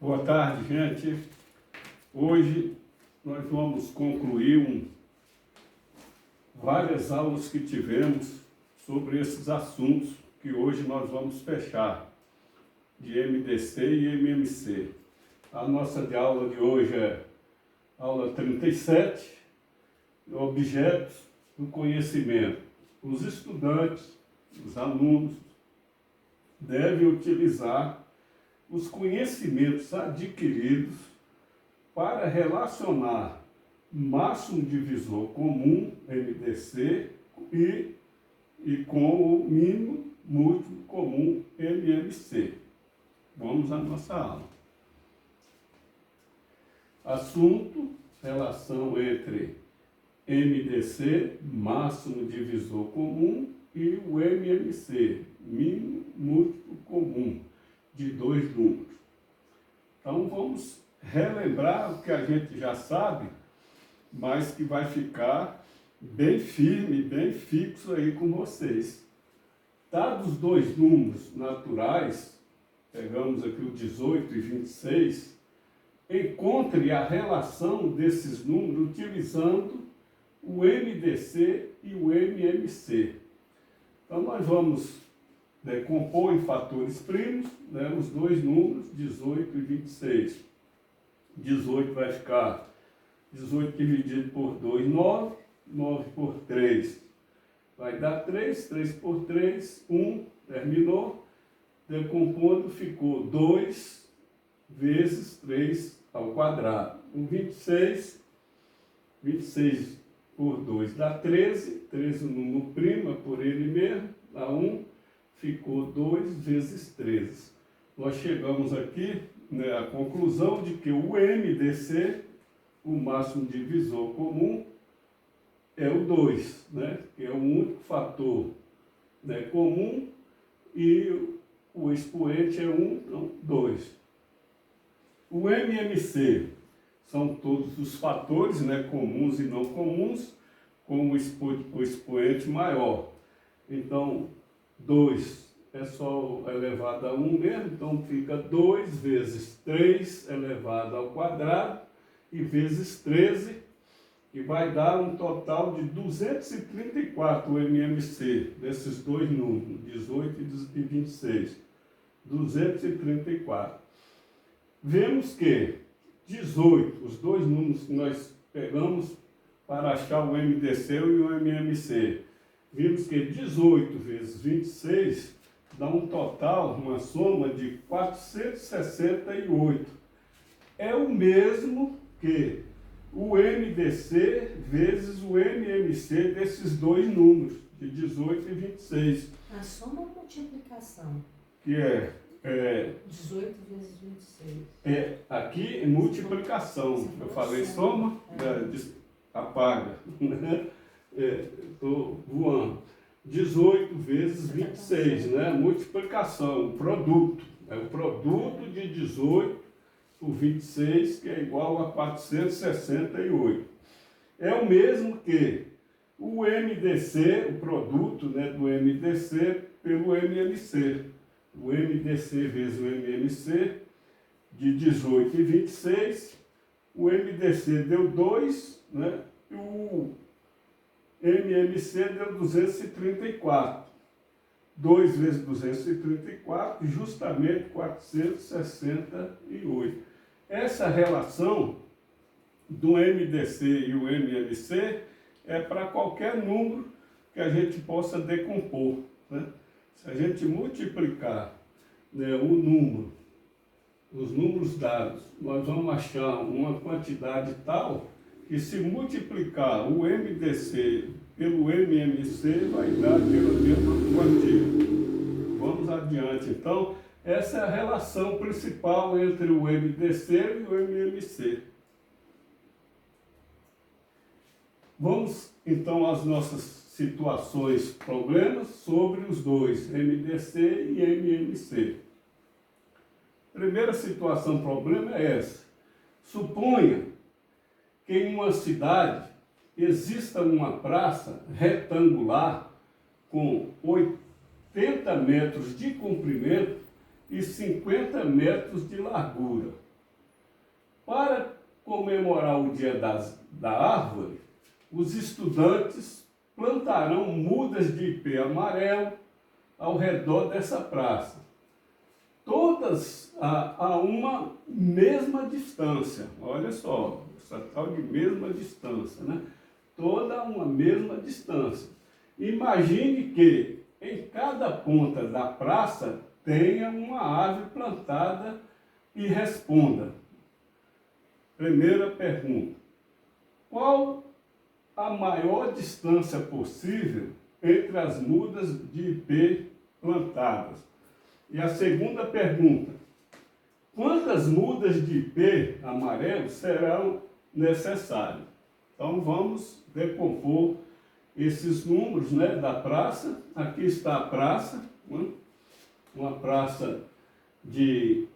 Boa tarde, gente. Hoje nós vamos concluir várias aulas que tivemos sobre esses assuntos que hoje nós vamos fechar, de MDC e MMC. A nossa aula de hoje é aula 37, objetos do conhecimento. Os estudantes, os alunos, devem utilizar os conhecimentos adquiridos para relacionar máximo divisor comum, MDC, e com o mínimo múltiplo comum, MMC. Vamos à nossa aula. Assunto: relação entre MDC, máximo divisor comum, e o MMC, mínimo múltiplo comum, de dois números. Então vamos relembrar o que a gente já sabe, mas que vai ficar bem firme, bem fixo aí com vocês. Dados dois números naturais, pegamos aqui o 18 e 26, encontre a relação desses números utilizando o MDC e o MMC. Então nós vamos decompor em fatores primos, né, os dois números, 18 e 26. 18 vai ficar 18 dividido por 2, 9. 9 por 3 vai dar 3. 3 por 3, 1. Terminou. Decompondo ficou 2 vezes 3 ao quadrado. O 26 por 2 dá 13. 13 o número primo, é por ele mesmo, dá 1. Ficou 2 vezes 13. Nós chegamos aqui, né, à conclusão de que o MDC, o máximo divisor comum, é o 2, né, que é o único fator, né, comum, e o expoente é 1, então 2. O MMC são todos os fatores, né, comuns e não comuns, com o expoente maior. Então, 2 é só elevado a 1 mesmo, então fica 2 vezes 3 elevado ao quadrado e vezes 13, que vai dar um total de 234 MMC, desses dois números, 18 e 26. 234. Vemos que 18, os dois números que nós pegamos para achar o MDC e o MMC, vimos que 18 vezes 26 dá um total, uma soma de 468. É o mesmo que o MDC vezes o MMC desses dois números, de 18 e 26. A soma ou multiplicação? Que é 18 vezes 26. Aqui multiplicação. Eu falei soma, apaga. Estou voando. 18 vezes 26, né? Multiplicação, o produto. É o produto de 18 por 26, que é igual a 468. É o mesmo que o MDC, o produto, né, do MDC pelo MMC. O MDC vezes o MMC, de 18 e 26. O MDC deu 2, né? E o MMC deu 234. 2 vezes 234, justamente 468. Essa relação do MDC e o MMC é para qualquer número que a gente possa decompor, né? Se a gente multiplicar, né, o número, os números dados, nós vamos achar uma quantidade tal que, se multiplicar o MDC pelo MMC, vai dar aquela mesma quantia. Vamos adiante. Então, essa é a relação principal entre o MDC e o MMC. Vamos, então, às nossas situações, problemas sobre os dois, MDC e MMC. Primeira situação, problema é essa. Suponha que em uma cidade exista uma praça retangular com 80 metros de comprimento e 50 metros de largura. Para comemorar o dia da árvore, os estudantes plantarão mudas de ipê amarelo ao redor dessa praça, todas a uma mesma distância. Olha só, essa tal de mesma distância, né? Toda uma mesma distância. Imagine que em cada ponta da praça tenha uma árvore plantada e responda. Primeira pergunta: qual a maior distância possível entre as mudas de ipê plantadas? E a segunda pergunta: quantas mudas de ipê amarelo serão necessárias? Então vamos decompor esses números, né, da praça. Aqui está a praça, né? Uma praça de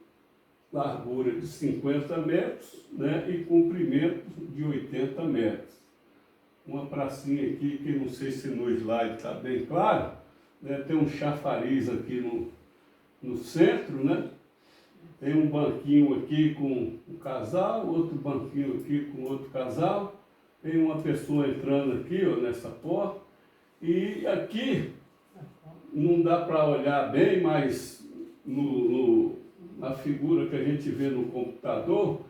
largura de 50 metros, né, e comprimento de 80 metros. Uma pracinha aqui que não sei se no slide está bem claro, né, tem um chafariz aqui no centro, né? Tem um banquinho aqui com um casal, outro banquinho aqui com outro casal, tem uma pessoa entrando aqui, ó, nessa porta, e aqui não dá para olhar bem, mas na figura que a gente vê no computador,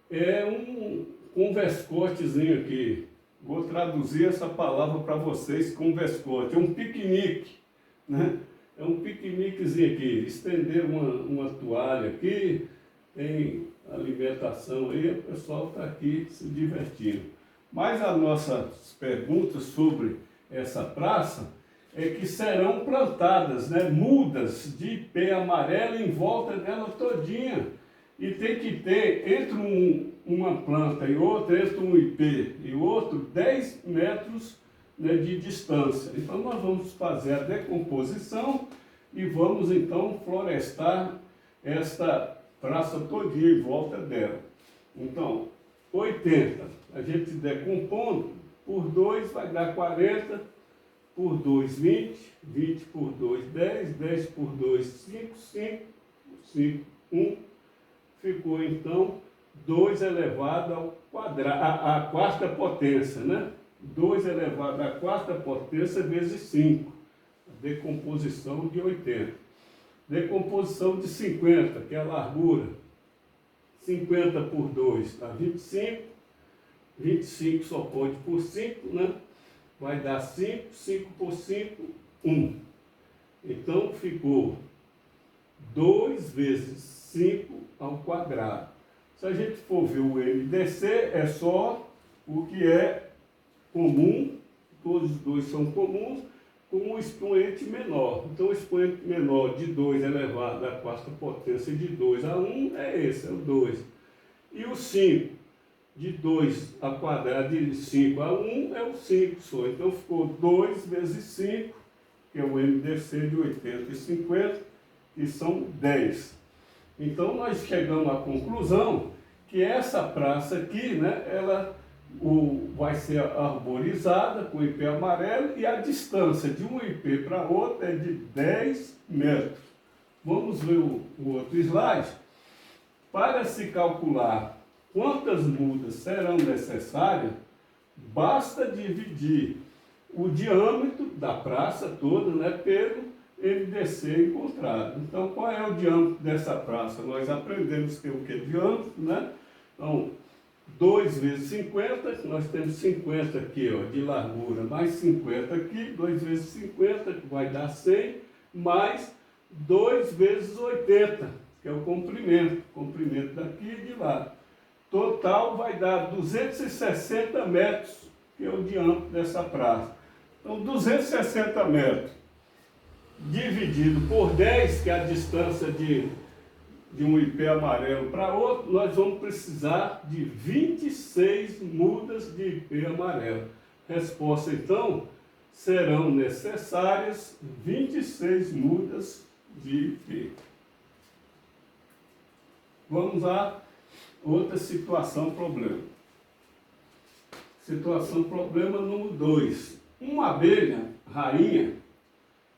é um converscotezinho aqui. Vou traduzir essa palavra para vocês, converscote. É um piquenique, né? É um piqueniquezinho aqui. Estender uma toalha aqui, tem alimentação aí, o pessoal está aqui se divertindo. Mas as nossas perguntas sobre essa praça é que serão plantadas, né, mudas de ipê amarelo em volta dela todinha. E tem que ter entre uma planta e outra, entre um ipê e outro, 10 metros, né, de distância. Então nós vamos fazer a decomposição e vamos então florestar esta praça todinha em volta dela. Então, 80, a gente decompondo, por 2 vai dar 40, por 2, 20, 20 por 2, 10, 10 por 2, 5, 5, 5, 1. Ficou então 2 elevado ao quadrado, a quarta potência, né? 2 elevado à quarta potência vezes 5. Decomposição de 80. Decomposição de 50, que é a largura. 50 por 2 dá 25. 25 só pode por 5, né? Vai dar 5, 5 por 5, 1. Então ficou 2 vezes 5 ao quadrado. Se a gente for ver o MDC, é só o que é comum, todos os dois são comuns, com um expoente menor. Então o expoente menor de 2 elevado à quarta potência de 2 a 1 é esse, é o 2. E o 5, de 2 a quadrado de 5 a 1 é o 5 só. Então ficou 2 vezes 5, que é o MDC de 80 e 50, que são 10. Então nós chegamos à conclusão que essa praça aqui, né, ela vai ser arborizada com ipê amarelo e a distância de um ipê para outro é de 10 metros. Vamos ver o outro slide. Para se calcular quantas mudas serão necessárias, basta dividir o diâmetro da praça toda, né, pelo MDC encontrado. Então, qual é o diâmetro dessa praça? Nós aprendemos que é o que? Diâmetro, né? Então, 2 vezes 50, nós temos 50 aqui, ó, de largura, mais 50 aqui, 2 vezes 50, que vai dar 100, mais 2 vezes 80, que é o comprimento daqui e de lá. Total vai dar 260 metros, que é o diâmetro dessa praça. Então, 260 metros dividido por 10, que é a distância de um ipê amarelo para outro, nós vamos precisar de 26 mudas de ipê amarelo. Resposta, então, serão necessárias 26 mudas de ipê. Vamos a outra situação problema. Situação problema número 2. Uma abelha rainha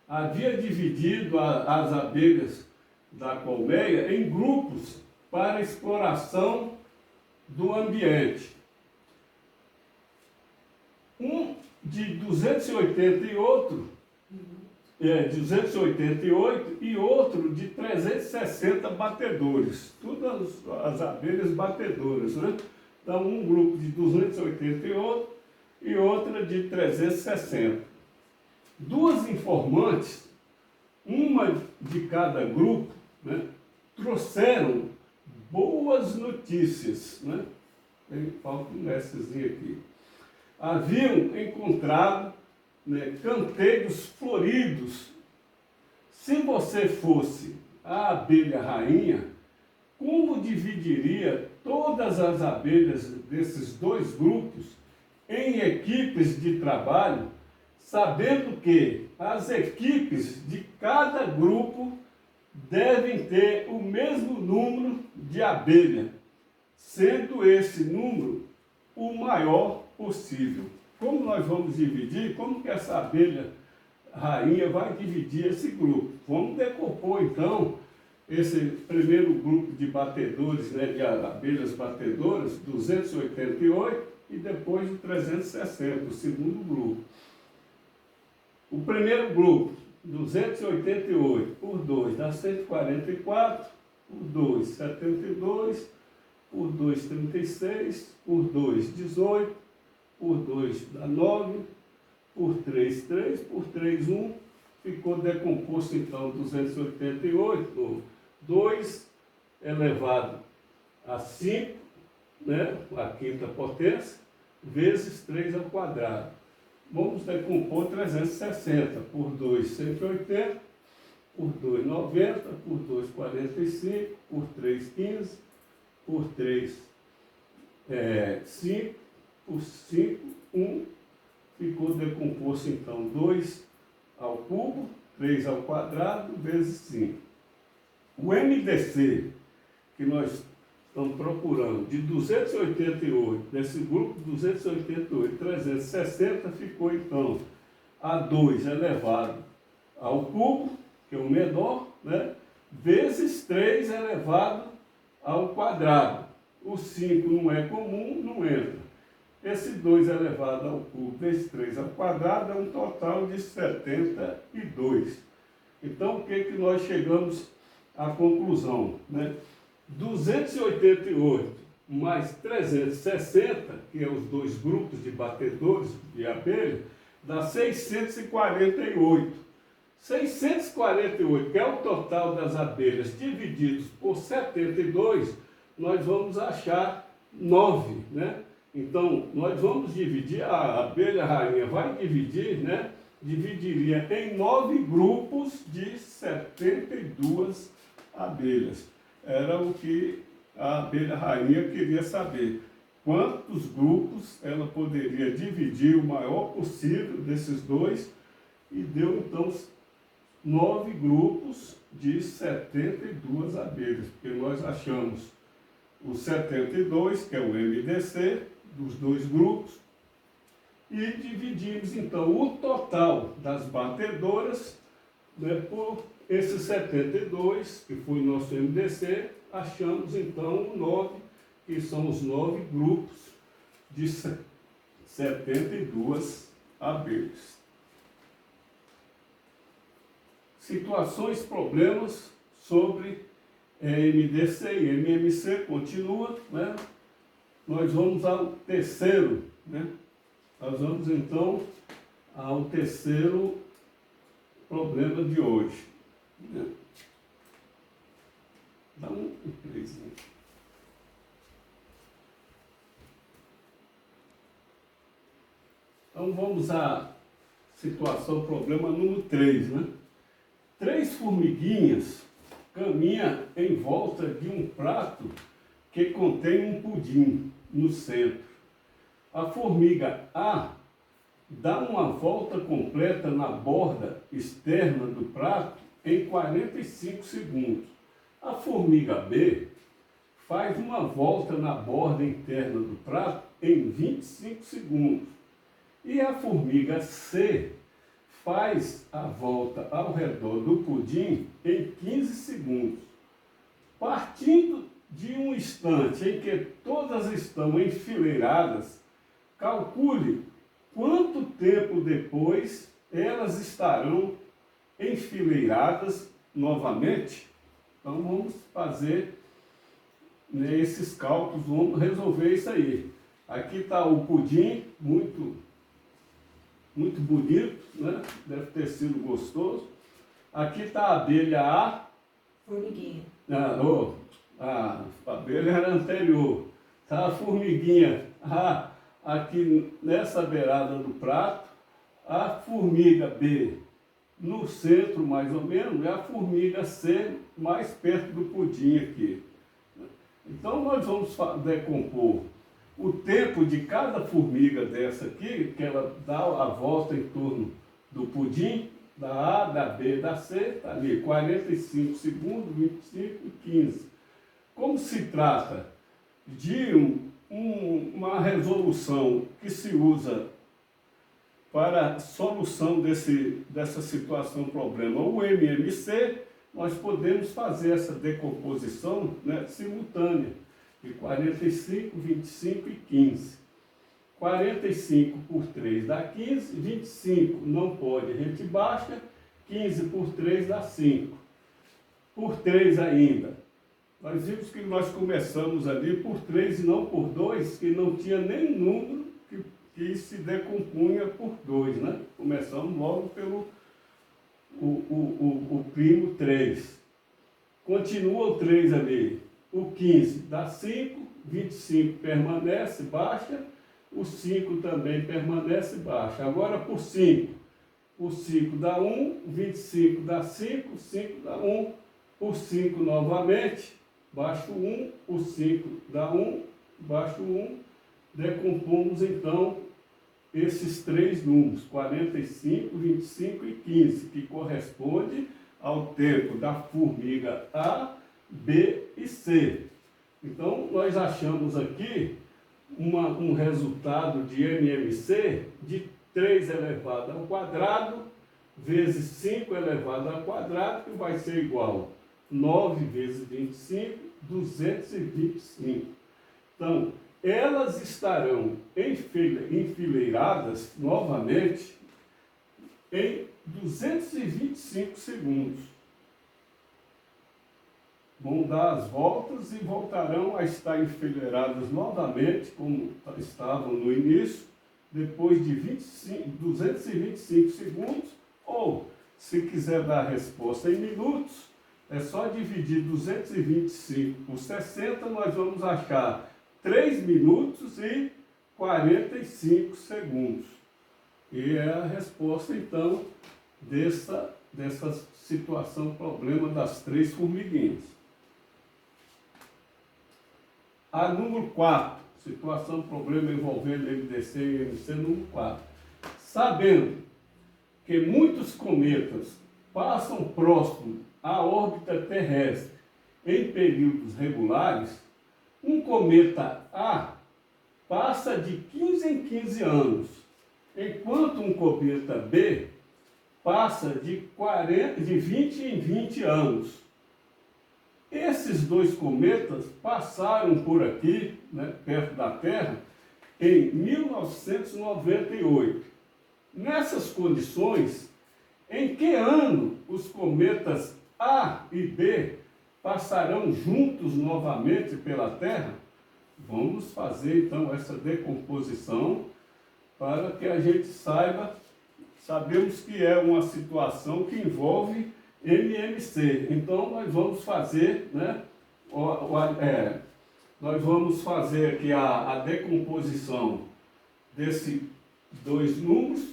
havia dividido as abelhas da colmeia em grupos para exploração do ambiente. Um de 280 e outro, 288 e outro de 360 batedores. Todas as abelhas batedoras, né? Então, um grupo de 288 e outra de 360. Duas informantes, uma de cada grupo, né, trouxeram boas notícias, né? Falta um Szinho aqui. Haviam encontrado, né, canteiros floridos. Se você fosse a abelha rainha, como dividiria todas as abelhas desses dois grupos em equipes de trabalho, sabendo que as equipes de cada grupo devem ter o mesmo número de abelha, sendo esse número o maior possível? Como nós vamos dividir? Como que essa abelha rainha vai dividir esse grupo? Vamos decompor, então, esse primeiro grupo de batedores, né, de abelhas batedoras, 288, e depois o 360, o segundo grupo. O primeiro grupo, 288 por 2 dá 144, por 2, 72, por 2, 36, por 2, 18, por 2 dá 9, por 3, 3, por 3, 1, ficou decomposto então 288, 2 elevado a 5, né, a quinta potência, vezes 3 ao quadrado. Vamos decompor 360 por 2, 180, por 2, 90, por 2, 45, por 3, 15, por 3, 5, por 5, 1, ficou decomposto então 2 ao cubo, 3 ao quadrado, vezes 5. O MDC, que nós estamos procurando, de 288, desse grupo 288, 360, ficou então a 2 elevado ao cubo, que é o menor, né, vezes 3 elevado ao quadrado. O 5 não é comum, não entra. Esse 2 elevado ao cubo vezes 3 ao quadrado é um total de 72. Então, o que nós chegamos à conclusão, né? 288 mais 360, que é os dois grupos de batedores de abelha, dá 648. 648, que é o total das abelhas, divididos por 72, nós vamos achar 9, né? Então, nós vamos dividir, a abelha rainha vai dividir, né? Dividiria em 9 grupos de 72 abelhas. Era o que a abelha rainha queria saber. Quantos grupos ela poderia dividir o maior possível desses dois, e deu então 9 grupos de 72 abelhas, porque nós achamos os 72, que é o MDC, dos dois grupos, e dividimos então o total das batedoras, né, por esses 72, que foi o nosso MDC, achamos então o 9, que são os 9 grupos de 72 abelhas. Situações, problemas sobre MDC e MMC, continua, né? Nós vamos ao terceiro, né? Nós vamos então ao terceiro problema de hoje, né? Dá um playzinho. Então vamos à situação, problema número 3, né? 3 formiguinhas caminham em volta de um prato que contém um pudim no centro. A formiga A dá uma volta completa na borda externa do prato em 45 segundos. A formiga B faz uma volta na borda interna do prato em 25 segundos. E a formiga C faz a volta ao redor do pudim em 15 segundos. Partindo de um instante em que todas estão enfileiradas, calcule quanto tempo depois elas estarão enfileiradas novamente. Então vamos fazer, né, esses cálculos, vamos resolver isso aí. Aqui está o pudim, muito bonito, né? Deve ter sido gostoso. Aqui está a abelha A. Formiguinha. A abelha era anterior. Está a formiguinha A aqui nessa beirada do prato. A formiga B no centro, mais ou menos, e a formiga C mais perto do pudim aqui. Então nós vamos decompor o tempo de cada formiga dessa aqui, que ela dá a volta em torno do pudim, da A, da B, da C, está ali, 45 segundos, 25 e 15. Como se trata de uma resolução que se usa para a solução dessa situação, problema, o MMC, nós podemos fazer essa decomposição, né, simultânea, de 45, 25 e 15. 45 por 3 dá 15, 25 não pode, a gente baixa, 15 por 3 dá 5. Por 3 ainda, nós vimos que nós começamos ali por 3 e não por 2, que não tinha nem número que se decompunha por 2, né? Começamos logo pelo o primo 3. Continua o 3 ali. O 15 dá 5, 25 permanece, baixa. O 5 também permanece, baixa. Agora por 5. O 5 dá 1, 25 dá 5, 5 dá 1. Por 5 novamente, baixa o 1, o 5 dá 1, baixa o 1. Decompomos então esses três números, 45, 25 e 15, que corresponde ao tempo da formiga A, B e C. Então, nós achamos aqui um resultado de MMC de 3 elevado ao quadrado vezes 5 elevado ao quadrado, que vai ser igual a 9 vezes 25, 225. Então, elas estarão enfileiradas novamente em 225 segundos. Vão dar as voltas e voltarão a estar enfileiradas novamente, como estavam no início, depois de 225 segundos, ou, se quiser dar a resposta em minutos, é só dividir 225 por 60, nós vamos achar 3 minutos e 45 segundos. E é a resposta, então, dessa situação, problema das 3 formiguinhas. A número 4, situação, problema envolvendo MDC e MC, número 4. Sabendo que muitos cometas passam próximo à órbita terrestre em períodos regulares, um cometa A passa de 15 em 15 anos, enquanto um cometa B passa de 20 em 20 anos. Esses dois cometas passaram por aqui, né, perto da Terra, em 1998. Nessas condições, em que ano os cometas A e B passarão juntos novamente pela Terra? Vamos fazer então essa decomposição para que a gente saiba. Sabemos que é uma situação que envolve MMC. Então nós vamos fazer, né, nós vamos fazer aqui a decomposição desses dois números.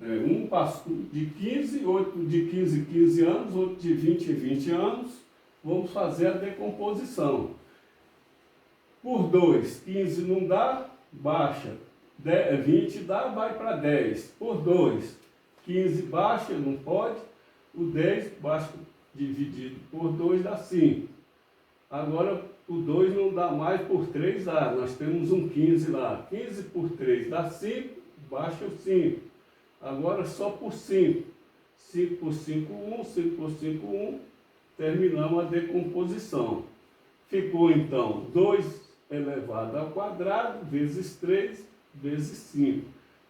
Um passou de 15, outro de 15 em 15 anos, outro de 20 em 20 anos. Vamos fazer a decomposição. Por 2, 15 não dá, baixa. 20 dá, vai para 10. Por 2, 15 baixa, não pode. O 10 baixa, dividido por 2 dá 5. Agora o 2 não dá mais, por 3 dá. Nós temos um 15 lá. 15 por 3 dá 5, baixa o 5. Agora só por 5. 5 por 5, 1. 5 por 5, 1. Terminamos a decomposição. ficou então 2 elevado ao quadrado vezes 3 vezes 5,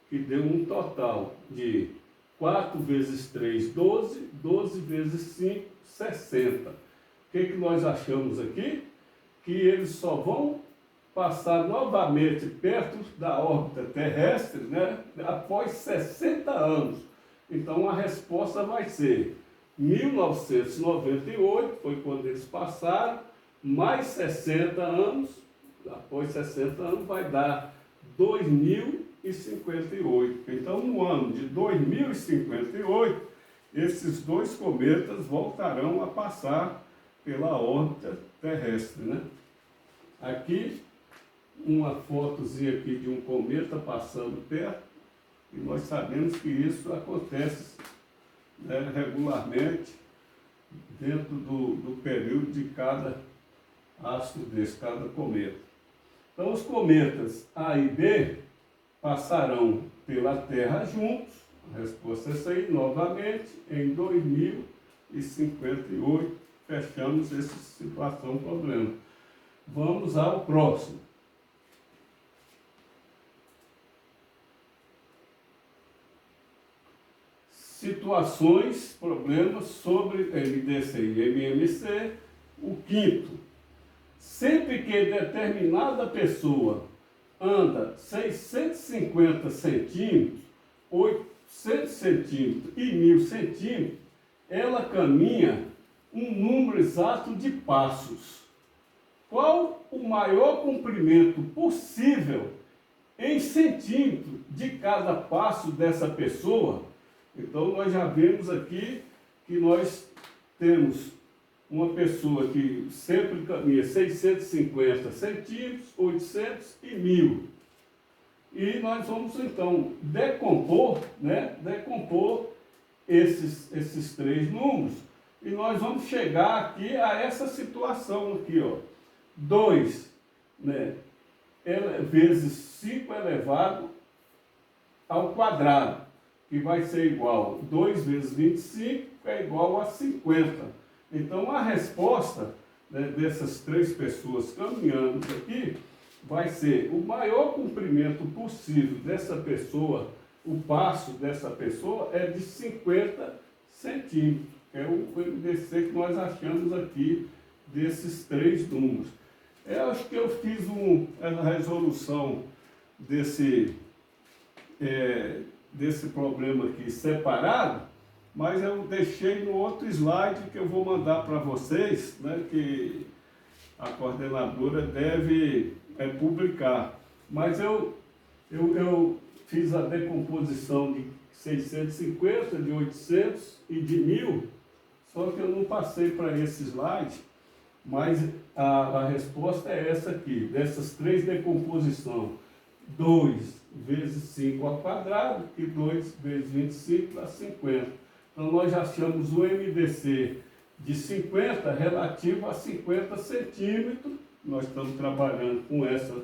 que deu um total de 4 vezes 3, 12, 12 vezes 5, 60. O que nós achamos aqui? Que eles só vão passar novamente perto da órbita terrestre, né, após 60 anos. Então a resposta vai ser 1998, foi quando eles passaram, mais 60 anos, após 60 anos vai dar 2058. Então no ano de 2058, esses 2 cometas voltarão a passar pela órbita terrestre, né? Aqui uma fotozinha aqui de um cometa passando perto, e nós sabemos que isso acontece, né, regularmente dentro do período de cada astro desse, cada cometa. Então os cometas A e B passarão pela Terra juntos, a resposta é essa aí, novamente, em 2058, fechamos essa situação, problema. Vamos ao próximo. Situações, problemas sobre MDC e MMC. O quinto, sempre que determinada pessoa anda 650 centímetros, 800 centímetros e 1000 centímetros, ela caminha um número exato de passos. Qual o maior comprimento possível em centímetros de cada passo dessa pessoa? Então, nós já vemos aqui que nós temos uma pessoa que sempre caminha 650 centímetros, 800 e 1000. E nós vamos, então, decompor, né? Decompor esses 3 números e nós vamos chegar aqui a essa situação aqui, ó. 2, né? Vezes 5 elevado ao quadrado, que vai ser igual, 2 vezes 25 é igual a 50. Então, a resposta, né, dessas 3 pessoas caminhando aqui, vai ser o maior comprimento possível dessa pessoa, o passo dessa pessoa é de 50 centímetros, que é o MDC que nós achamos aqui desses 3 números. Eu acho que eu fiz a resolução desse problema aqui separado, mas eu deixei no outro slide que eu vou mandar para vocês, né, que a coordenadora deve publicar. Mas eu fiz a decomposição de 650, de 800 e de 1000, só que eu não passei para esse slide. Mas a resposta é essa aqui, dessas 3 decomposições. 2 vezes 5 ao quadrado e 2 vezes 25 dá 50. Então, nós já achamos o MDC de 50 relativo a 50 centímetros. Nós estamos trabalhando com essa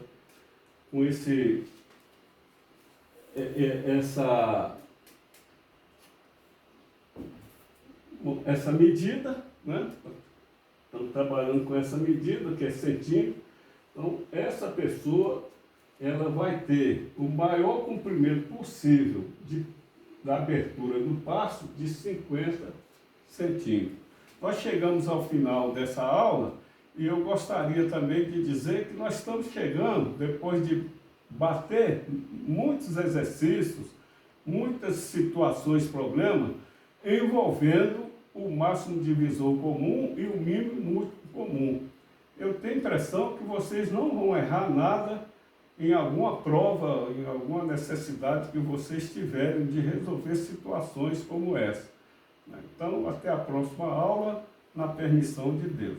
medida, né? Estamos trabalhando com essa medida, que é centímetro. Então, essa pessoa, ela vai ter o maior comprimento possível da abertura do passo de 50 centímetros. Nós chegamos ao final dessa aula e eu gostaria também de dizer que nós estamos chegando, depois de bater muitos exercícios, muitas situações, problemas, envolvendo o máximo divisor comum e o mínimo múltiplo comum. Eu tenho a impressão que vocês não vão errar nada em alguma prova, em alguma necessidade que vocês tiverem de resolver situações como essa. Então, até a próxima aula, na permissão de Deus.